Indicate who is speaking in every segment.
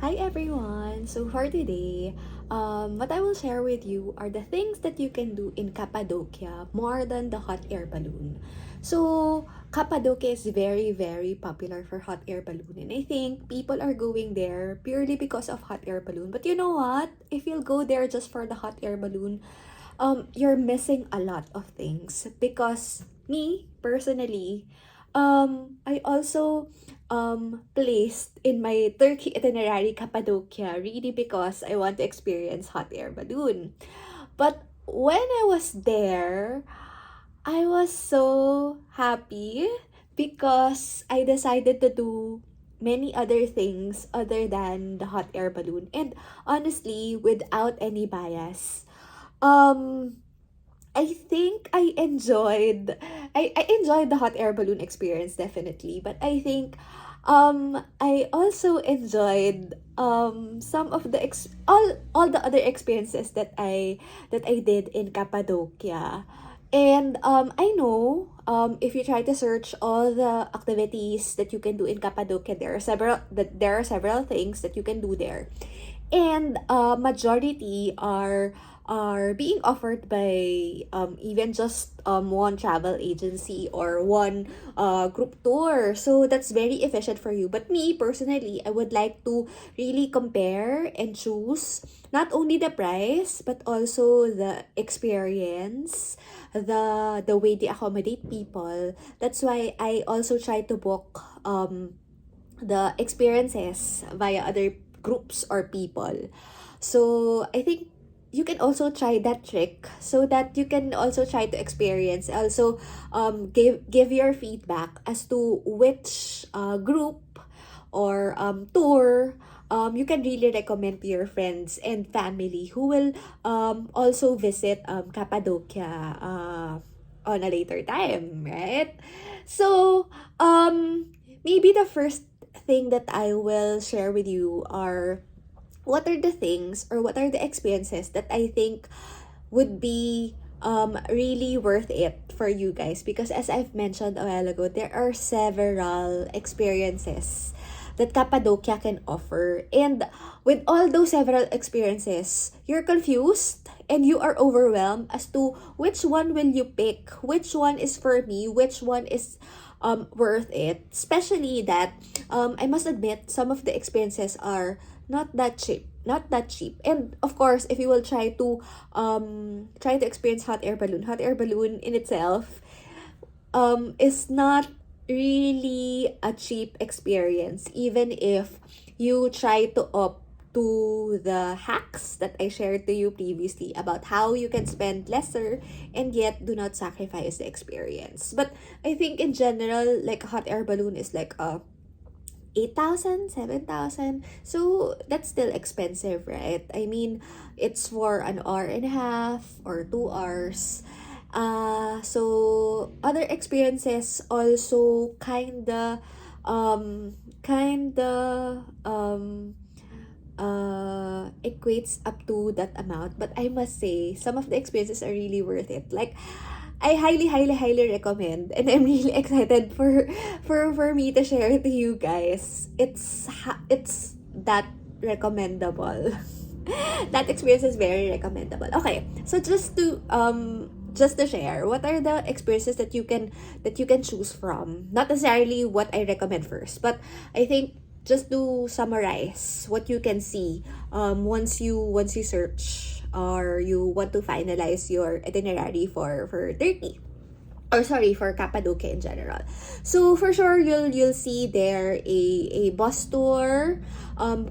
Speaker 1: Hi everyone! So for today, what I will share with you are the things that you can do in Cappadocia more than the hot air balloon. So Cappadocia is very, very popular for hot air balloon, and I think people are going there purely because of hot air balloon. But you know what? If you'll go there just for the hot air balloon, you're missing a lot of things because me personally, I also placed in my Turkey itinerary Cappadocia really because I want to experience hot air balloon. But when I was there, I was so happy because I decided to do many other things other than the hot air balloon, and honestly without any bias. um I think I enjoyed the hot air balloon experience definitely, but I think I also enjoyed some of the all the other experiences that I did in Cappadocia. And I know if you try to search all the activities that you can do in Cappadocia, there are several things that you can do there, and majority are being offered by even just one travel agency or one group tour, so that's very efficient for you. But me personally, I would like to really compare and choose not only the price but also the experience, the way they accommodate people. That's why I also try to book the experiences via other groups or people. So I think you can also try that trick so that you can also try to experience. Also, give your feedback as to which group or tour you can really recommend to your friends and family who will also visit Cappadocia on a later time, right? So, maybe the first thing that I will share with you are what are the things or what are the experiences that I think would be really worth it for you guys, because as I've mentioned a while ago, there are several experiences that Cappadocia can offer, and with all those several experiences you're confused and you are overwhelmed as to which one will you pick, which one is for me, which one is worth it, especially that I must admit some of the experiences are not that cheap. And of course, if you will try to experience hot air balloon in itself is not really a cheap experience, even if you try to opt to the hacks that I shared to you previously about how you can spend lesser and yet do not sacrifice the experience. But I think in general, like a hot air balloon is like a 8,000, 7,000. So that's still expensive, right? I mean, it's for an hour and a half or 2 hours. So other experiences also kinda equates up to that amount. But I must say some of the experiences are really worth it. Like, I highly, highly, highly recommend, and I'm really excited for me to share it to you guys. It's that recommendable. That experience is very recommendable. Okay, so just to share, what are the experiences that you can choose from? Not necessarily what I recommend first, but I think just to summarize what you can see once you search or you want to finalize your itinerary for Turkey, or sorry, for Cappadocia in general. So for sure you'll see there a bus tour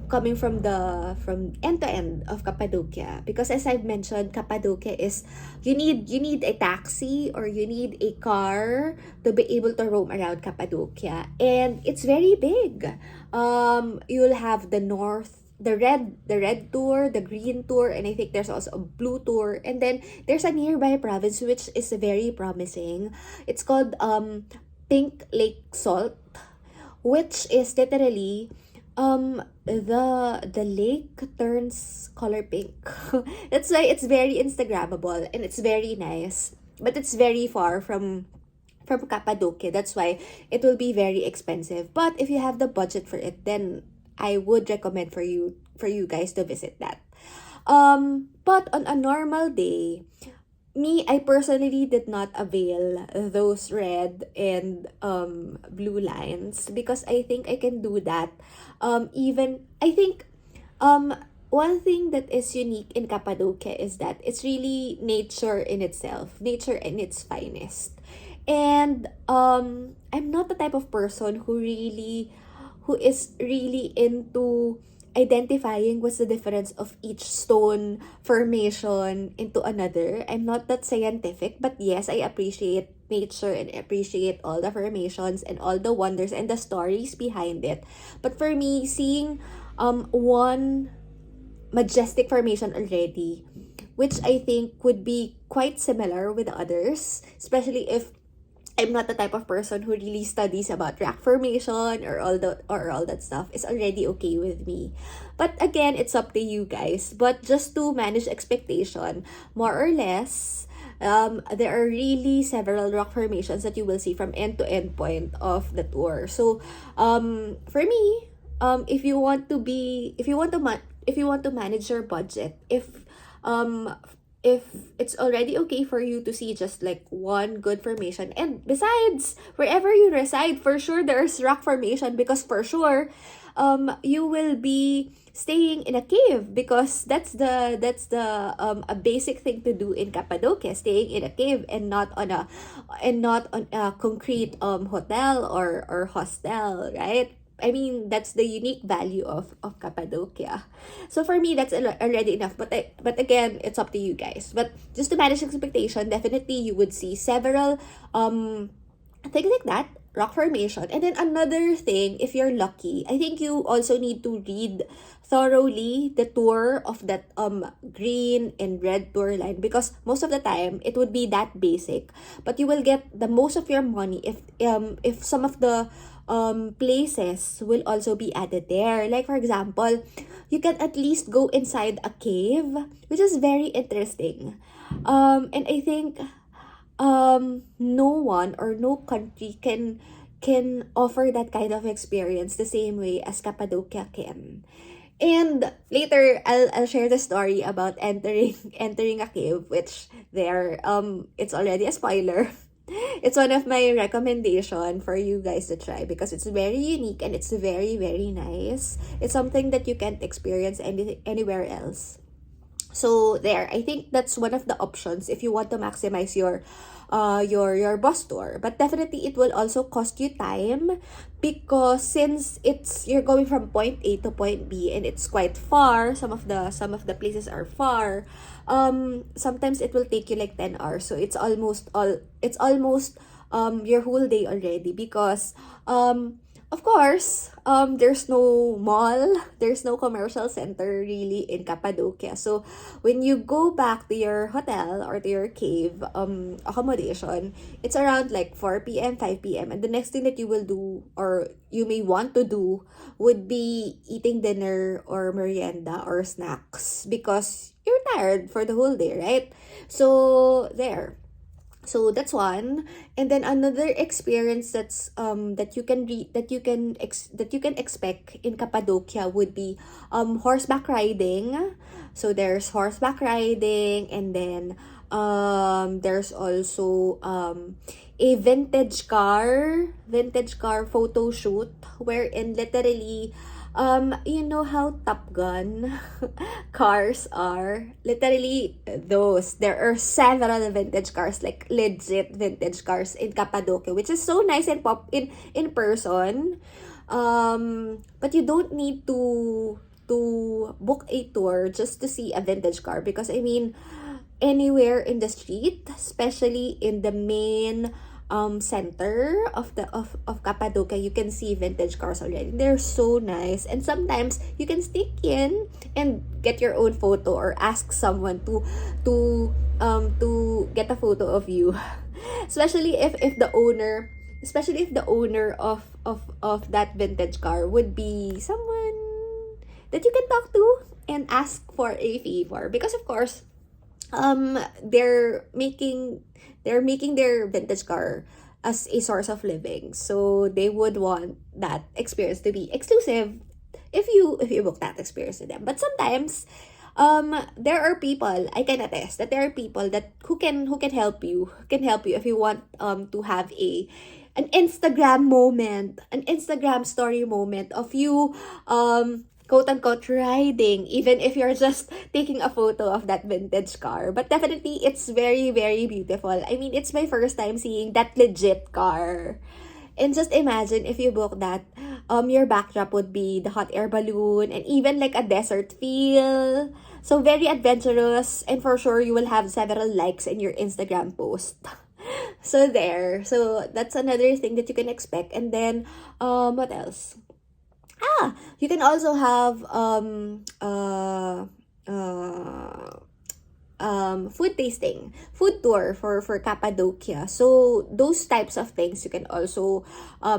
Speaker 1: coming from end to end of Cappadocia, because as I've mentioned, Cappadocia is you need a taxi or you need a car to be able to roam around Cappadocia, and it's very big. You'll have the red tour, the green tour, and I think there's also a blue tour, and then there's a nearby province which is very promising. It's called Pink Lake Salt, which is literally the lake turns color pink. That's why it's very instagrammable and it's very nice, but it's very far from Cappadocia. That's why it will be very expensive, but if you have the budget for it, then I would recommend for you guys to visit that. But on a normal day, I personally did not avail those red and blue lines because I think I can do that. Even I think um one thing that is unique in Cappadocia is that it's really nature in itself, nature in its finest. And I'm not the type of person who is really into identifying what's the difference of each stone formation into another. I'm not that scientific, but yes, I appreciate nature and appreciate all the formations and all the wonders and the stories behind it. But for me, seeing one majestic formation already, which I think would be quite similar with others, especially if I'm not the type of person who really studies about rock formation or all that stuff. It's already okay with me. But again, it's up to you guys. But just to manage expectation, more or less, there are really several rock formations that you will see from end to end point of the tour. So, for me, if you want to be, if you want to manage your budget, um if it's already okay for you to see just like one good formation, and besides, wherever you reside, for sure there's rock formation, because for sure you will be staying in a cave, because that's the a basic thing to do in Cappadocia, staying in a cave and not on a concrete hotel or hostel, right? I mean, that's the unique value of Cappadocia. So for me, that's already enough. But again, it's up to you guys. But just to manage expectation, definitely you would see several things like that, rock formation. And then another thing, if you're lucky, I think you also need to read thoroughly the tour of that green and red tour line, because most of the time it would be that basic, but you will get the most of your money if some of the places will also be added there. Like for example, you can at least go inside a cave, which is very interesting. And I think no one or no country can offer that kind of experience the same way as Cappadocia can. And later, I'll share the story about entering a cave, which there it's already a spoiler. It's one of my recommendation for you guys to try, because it's very unique and it's very very nice. It's something that you can't experience anywhere else. So there, I think that's one of the options if you want to maximize your bus tour. But definitely it will also cost you time, because since you're going from point A to point B and it's quite far, some of the places are far. Sometimes it will take you like 10 hours. So it's almost your whole day already, because of course, there's no mall, there's no commercial center really in Cappadocia. So when you go back to your hotel or to your cave accommodation, it's around like 4 p.m., 5 p.m. And the next thing that you will do, or you may want to do, would be eating dinner or merienda or snacks, because you're tired for the whole day, right? So there. So that's one. And then another experience that you can expect in Cappadocia would be horseback riding. So there's horseback riding, and then there's also a vintage car photo shoot, wherein literally you know how Top Gun cars are? Literally those. There are several vintage cars, like legit vintage cars in Cappadocia, which is so nice and pop in person. But you don't need to book a tour just to see a vintage car, because I mean, anywhere in the street, especially in the main center of Cappadocia, you can see vintage cars already. They're so nice, and sometimes you can sneak in and get your own photo, or ask someone to get a photo of you. especially if the owner especially if the owner of that vintage car would be someone that you can talk to and ask for a favor, because of course they're making their vintage car as a source of living, so they would want that experience to be exclusive if you book that experience with them. But sometimes there are people, I can attest that there are people that who can help you if you want to have an Instagram moment, an Instagram story moment of you quote unquote riding, even if you're just taking a photo of that vintage car. But definitely it's very, very beautiful. I mean, it's my first time seeing that legit car. And just imagine if you book that, your backdrop would be the hot air balloon and even like a desert feel. So very adventurous, and for sure you will have several likes in your Instagram post. So there. So that's another thing that you can expect. And then what else? You can also have food tasting, food tour for Cappadocia. So those types of things you can also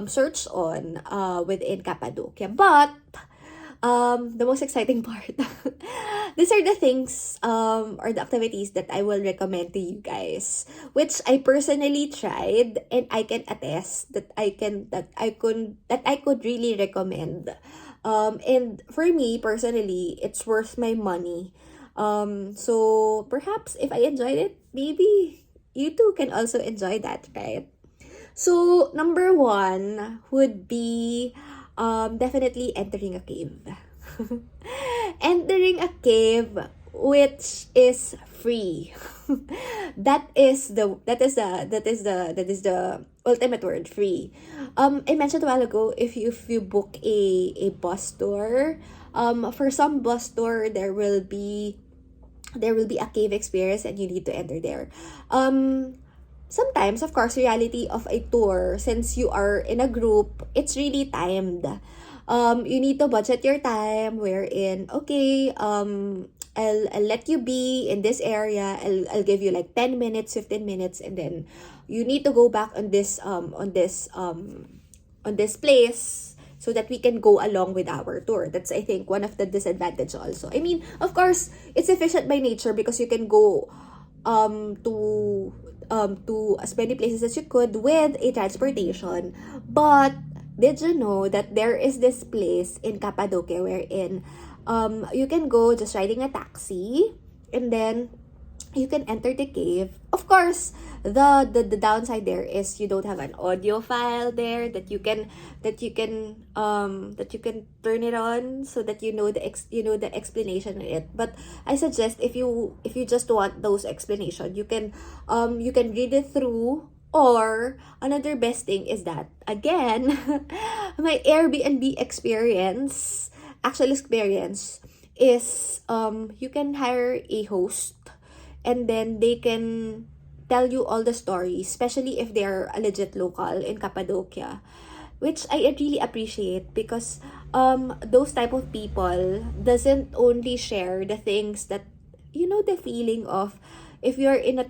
Speaker 1: search on within Cappadocia. But the most exciting part, these are the things or the activities that I will recommend to you guys, which I personally tried, and I can attest that I could really recommend. And for me personally, it's worth my money. So perhaps if I enjoyed it, maybe you too can also enjoy that, right? So number one would be definitely entering a cave. Entering a cave which is free. That is the ultimate word, free. I mentioned a while ago, if you book a bus tour, for some bus tour there will be a cave experience and you need to enter there. Sometimes, of course, reality of a tour, since you are in a group, it's really timed. You need to budget your time, wherein, okay, I'll let you be in this area. I'll give you like 10 minutes, 15 minutes, and then you need to go back on this place so that we can go along with our tour. That's, I think, one of the disadvantage also. I mean, of course, it's efficient by nature because you can go to as many places as you could with a transportation. But did you know that there is this place in Cappadocia wherein you can go just riding a taxi, and then you can enter the cave. Of course, the downside there is you don't have an audio file there that you can turn it on so that you know the explanation in it. But I suggest, if you just want those explanation, you can read it through. Or another best thing is that, again, my Airbnb actual experience is, you can hire a host, and then they can tell you all the stories, especially if they're a legit local in Cappadocia, which I really appreciate, because those type of people doesn't only share the things that, the feeling of, if you're in a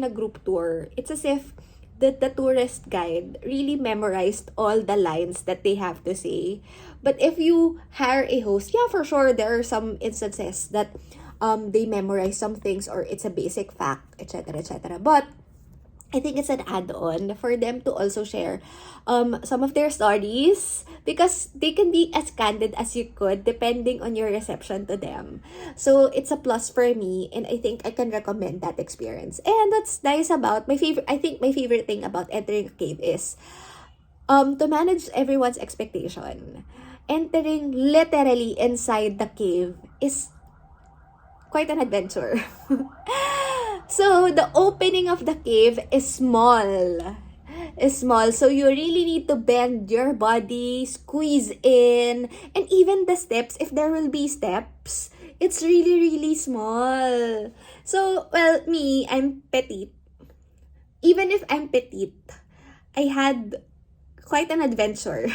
Speaker 1: group tour, it's as if the tourist guide really memorized all the lines that they have to say. But if you hire a host, yeah, for sure, there are some instances that they memorize some things, or it's a basic fact, etc., etc. But I think it's an add-on for them to also share some of their stories, because they can be as candid as you could depending on your reception to them. So it's a plus for me, and I think I can recommend that experience. And what's nice about my favorite thing about entering a cave is to manage everyone's expectation. Entering literally inside the cave is quite an adventure. So the opening of the cave is small. So you really need to bend your body, squeeze in, and even the steps, if there will be steps, it's really, really small. So, well, I'm petite. Even if I'm petite, I had quite an adventure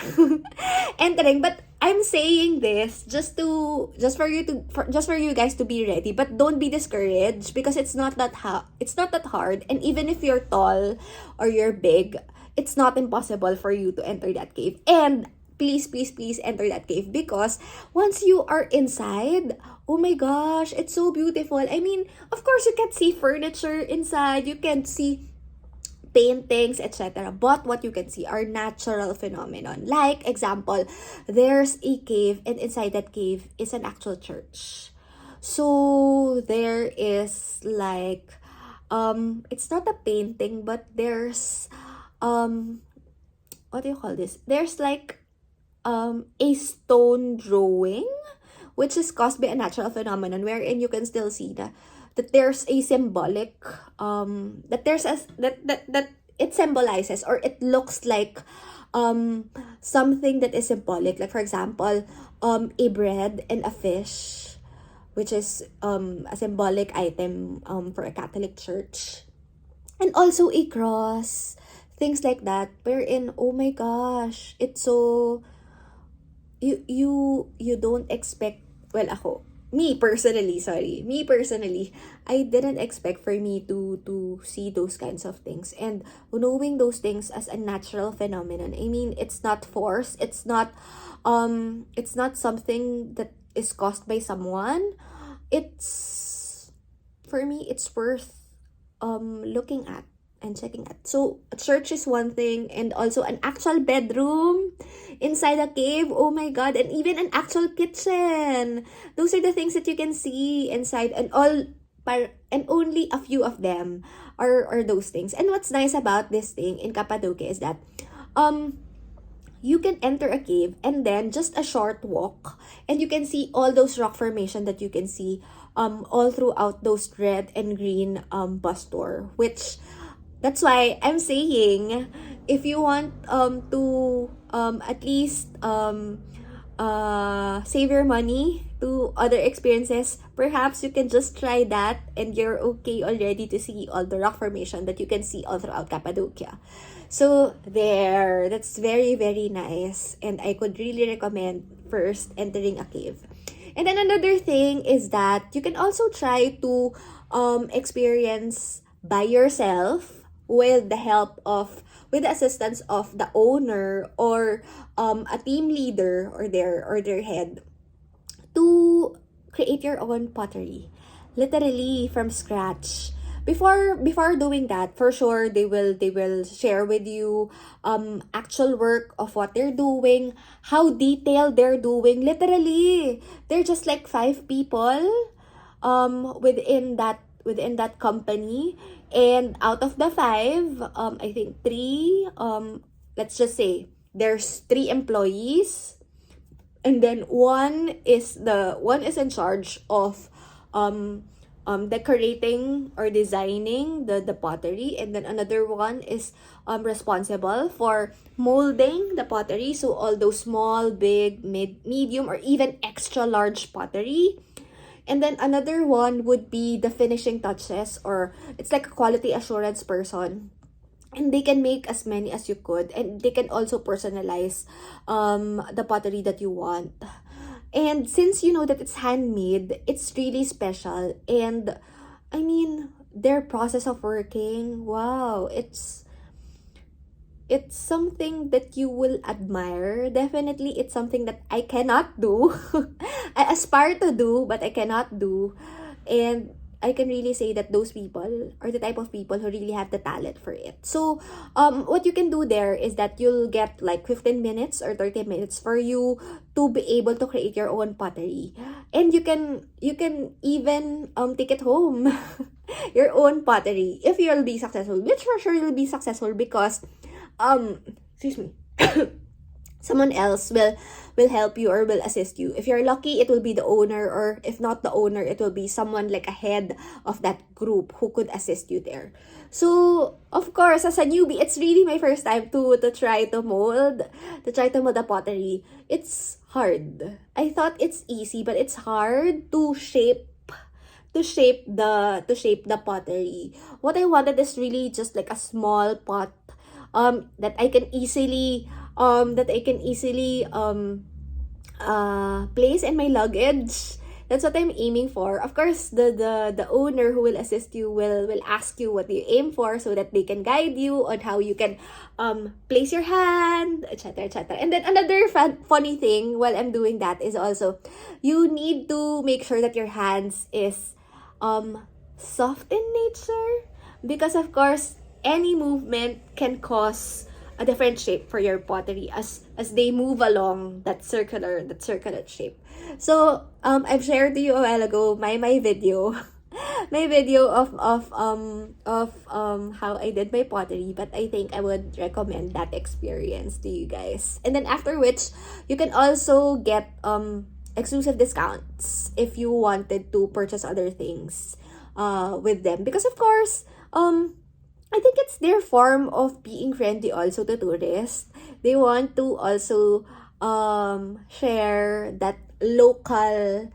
Speaker 1: entering. But I'm saying this just for you guys to be ready, but don't be discouraged, because it's not that hard. And even if you're tall or you're big, it's not impossible for you to enter that cave. And please, please, please enter that cave, because once you are inside, oh my gosh, it's so beautiful. I mean, of course, you can see furniture inside, you can see paintings, etc. But what you can see are natural phenomenon. Like, example, there's a cave, and inside that cave is an actual church. So there is like, it's not a painting, but there's, what do you call this? There's like, a stone drawing, which is caused by a natural phenomenon, wherein you can still see that there's a symbolic, that there's a that it symbolizes, or it looks like, something that is symbolic, like for example, a bread and a fish, which is a symbolic item for a Catholic church, and also a cross, things like that, wherein, oh my gosh, it's so, you don't expect, well, me personally, I didn't expect for me to see those kinds of things, and knowing those things as a natural phenomenon. I mean, it's not forced, it's not something that is caused by someone. It's, for me, it's worth looking at and checking at. So a church is one thing, and also an actual bedroom inside a cave. Oh my god, and even an actual kitchen. Those are the things that you can see inside, and and only a few of them are those things. And what's nice about this thing in Cappadocia is that you can enter a cave, and then just a short walk, and you can see all those rock formation that you can see all throughout those red and green bus tour, which, that's why I'm saying, if you want to at least save your money to other experiences, perhaps you can just try that, and you're okay already to see all the rock formation that you can see all throughout Cappadocia. So there, that's very, very nice, and I could really recommend first entering a cave. And then another thing is that you can also try to experience by yourself, with the assistance of the owner, or a team leader, or their head, to create your own pottery, literally from scratch. Before doing that, for sure they will share with you actual work of what they're doing, how detailed they're doing. Literally, they're just like 5 people within that company, and out of the 5, I think 3, let's just say there's 3 employees, and then one is in charge of decorating or designing the pottery, and then another one is responsible for molding the pottery, so all those small, big, medium, or even extra large pottery. And then another one would be the finishing touches, or it's like a quality assurance person. And they can make as many as you could, and they can also personalize the pottery that you want. And since you know that it's handmade, it's really special. And I mean, their process of working, wow, it's something that you will admire. Definitely, it's something that I cannot do. I aspire to do, but I cannot do. And I can really say that those people are the type of people who really have the talent for it. So, what you can do there is that you'll get like 15 minutes or 30 minutes for you to be able to create your own pottery. And you can even take it home. Your own pottery, if you'll be successful, which for sure you'll be successful, because excuse me, someone else will help you or will assist you. If you're lucky, it will be the owner, or if not the owner, it will be someone like a head of that group who could assist you there. So of course, as a newbie, it's really my first time to try to mold the pottery. It's hard. I thought it's easy, but it's hard to shape the pottery. What I wanted is really just like a small pot that I can easily place in my luggage. That's what I'm aiming for. Of course, the owner who will assist you will ask you what you aim for, so that they can guide you on how you can place your hand, etc., etc. And then another funny thing while I'm doing that is also, you need to make sure that your hands is soft in nature, because of course any movement can cause a different shape for your pottery as they move along that circular shape. So I've shared to you a while ago my video my video of how I did my pottery, but I think I would recommend that experience to you guys. And then after which, you can also get exclusive discounts if you wanted to purchase other things with them, because of course I think it's their form of being friendly also to tourists. They want to also share that locally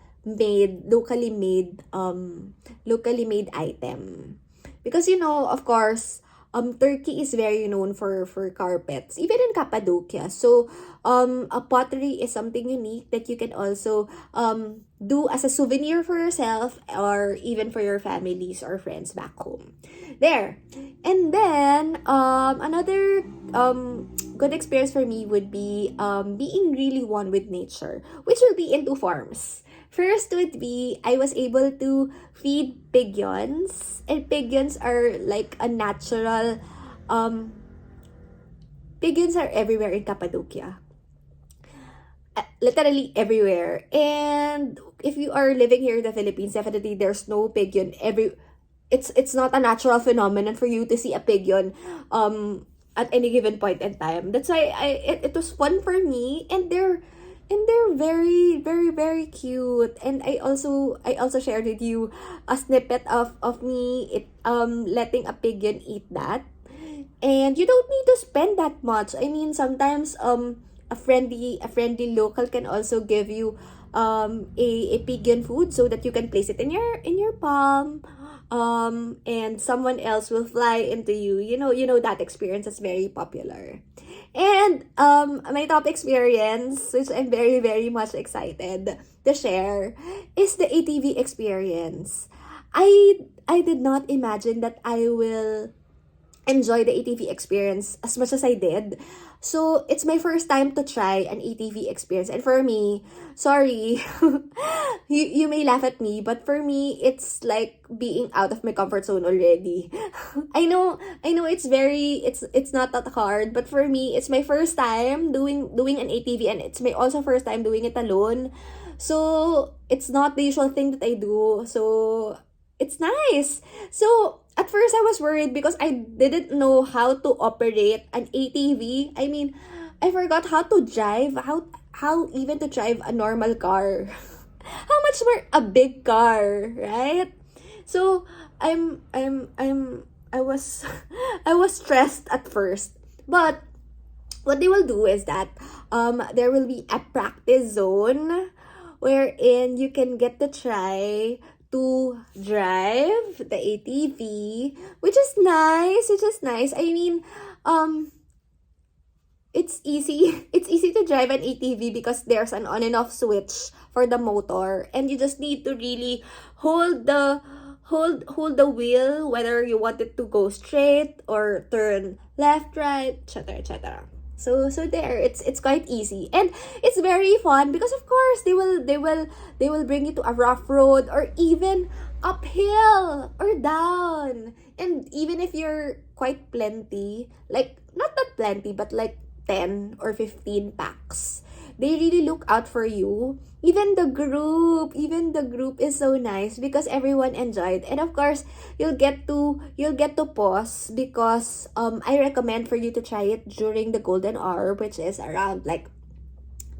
Speaker 1: made item. Because of course, Turkey is very known for carpets, even in Cappadocia. So a pottery is something unique that you can also do as a souvenir for yourself or even for your families or friends back home. There. And then another good experience for me would be being really one with nature, which will be in two forms. First would be I was able to feed pigeons, and pigeons are like a natural pigeons are everywhere in Cappadocia. Literally everywhere. And if you are living here in the Philippines, definitely there's no pigeon it's not a natural phenomenon for you to see a pigeon at any given point in time. That's why it was fun for me, and they're very very very cute. And I also shared with you a snippet of me letting a pigeon eat that. And you don't need to spend that much. I mean, sometimes a friendly local can also give you a pigeon food so that you can place it in your palm, and someone else will fly into you. You know that experience is very popular. And my top experience, which I'm very very much excited to share, is the ATV experience. I did not imagine that I will enjoy the ATV experience as much as I did. So, it's my first time to try an ATV experience. And for me, sorry, you may laugh at me, but for me, it's like being out of my comfort zone already. I know it's not that hard, but for me, it's my first time doing an ATV, and it's my also first time doing it alone. So, it's not the usual thing that I do. So, it's nice. So, at first I was worried because I didn't know how to operate an ATV. I mean, I forgot how to drive, how even to drive a normal car. How much more a big car, right? So, I was I was stressed at first. But what they will do is that there will be a practice zone wherein you can get to try to drive the ATV, which is nice. I mean, it's easy. It's easy to drive an ATV because there's an on and off switch for the motor, and you just need to really hold the wheel, whether you want it to go straight or turn left, right, etc., etc. So there, it's quite easy, and it's very fun because of course they will bring you to a rough road, or even uphill or down. And even if you're quite plenty, like not that plenty, but like 10 or 15 packs, they really look out for you. Even the group is so nice because everyone enjoyed. And of course, you'll get to pause because I recommend for you to try it during the golden hour, which is around like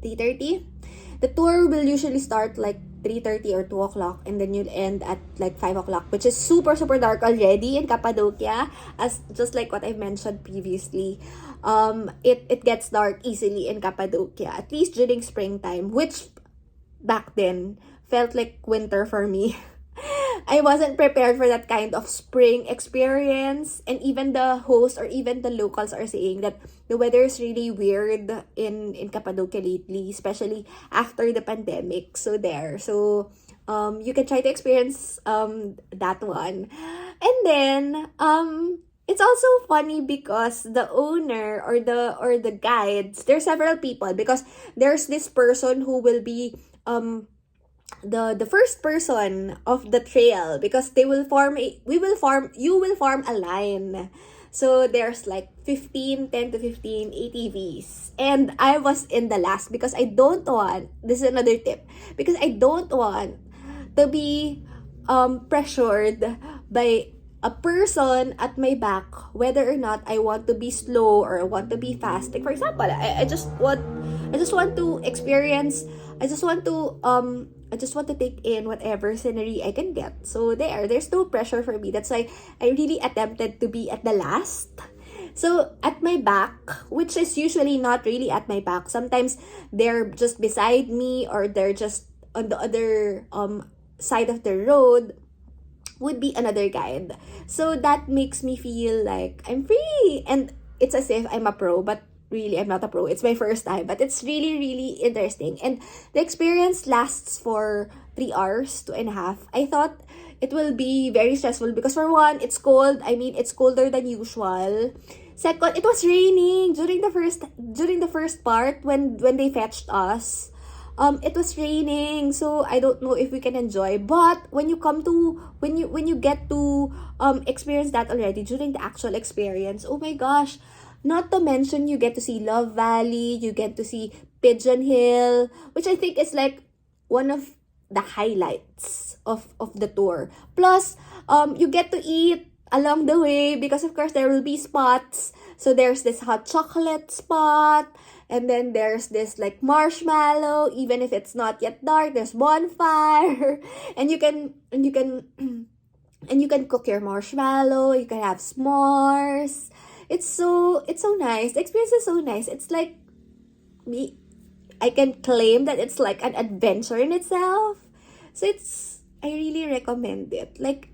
Speaker 1: 3:30. The tour will usually start like 3:30 or 2 o'clock, and then you'll end at like 5 o'clock, which is super super dark already in Cappadocia, as just like what I mentioned previously. It gets dark easily in Cappadocia, at least during springtime, which back then felt like winter for me. I wasn't prepared for that kind of spring experience, and even the host or even the locals are saying that the weather is really weird in Cappadocia lately, especially after the pandemic. You can try to experience that one. And then it's also funny because the owner or the guides, there's several people, because there's this person who will be the first person of the trail, because they will form a we will form you will form a line. So there's like 15, 10 to 15 ATVs. And I was in the last because I don't want, this is another tip, because I don't want to be pressured by a person at my back whether or not I want to be slow or I want to be fast. Like for example, I just want to experience, I just want to I just want to take in whatever scenery I can get. So there's no pressure for me. That's why I really attempted to be at the last. So at my back, which is usually not really at my back. Sometimes they're just beside me or they're just on the other side of the road, would be another guide. So that makes me feel like I'm free. And it's as if I'm a pro, but really I'm not a pro. It's my first time, but it's really, really interesting. And the experience lasts for 3 hours, 2.5. I thought it will be very stressful because for one, it's cold. I mean, it's colder than usual. Second, it was raining during the first part when they fetched us. It was raining, so I don't know if we can enjoy. But when you come to when you get to experience that already during the actual experience, oh my gosh! Not to mention you get to see Love Valley, you get to see Pigeon Hill, which I think is like one of the highlights of the tour. Plus, you get to eat along the way because of course there will be spots. So there's this hot chocolate spot, and then there's this like marshmallow, even if it's not yet dark, there's bonfire. And you can and you can cook your marshmallow, you can have s'mores. It's so nice. The experience is so nice. It's like me, I can claim that it's like an adventure in itself. So I really recommend it. Like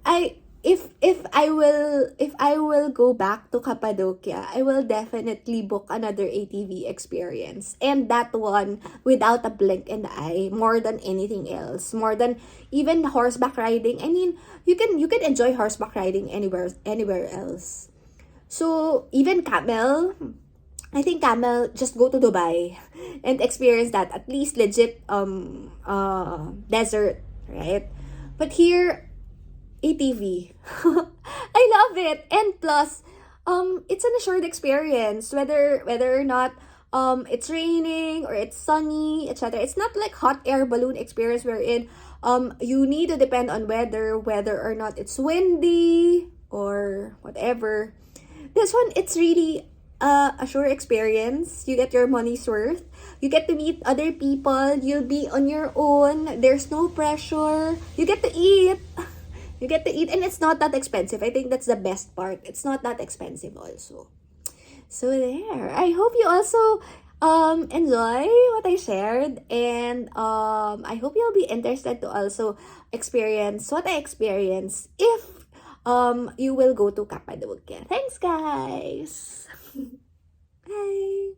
Speaker 1: I if I will go back to Cappadocia, I will definitely book another ATV experience. And that one without a blink in the eye, more than anything else. More than even horseback riding. I mean, you can enjoy horseback riding anywhere else. So even camel, I think camel, just go to Dubai and experience that at least legit desert, right? But here ATV. I love it. And plus, it's an assured experience whether or not it's raining or it's sunny, etc. It's not like hot air balloon experience wherein you need to depend on whether or not it's windy or whatever. This one, it's really a sure experience. You get your money's worth. You get to meet other people. You'll be on your own. There's no pressure. You get to eat. You get to eat, and it's not that expensive. I think that's the best part. It's not that expensive also. So there. I hope you also enjoy what I shared, and I hope you'll be interested to also experience what I experienced if you will go to Cappadocia. Thanks, guys. Bye.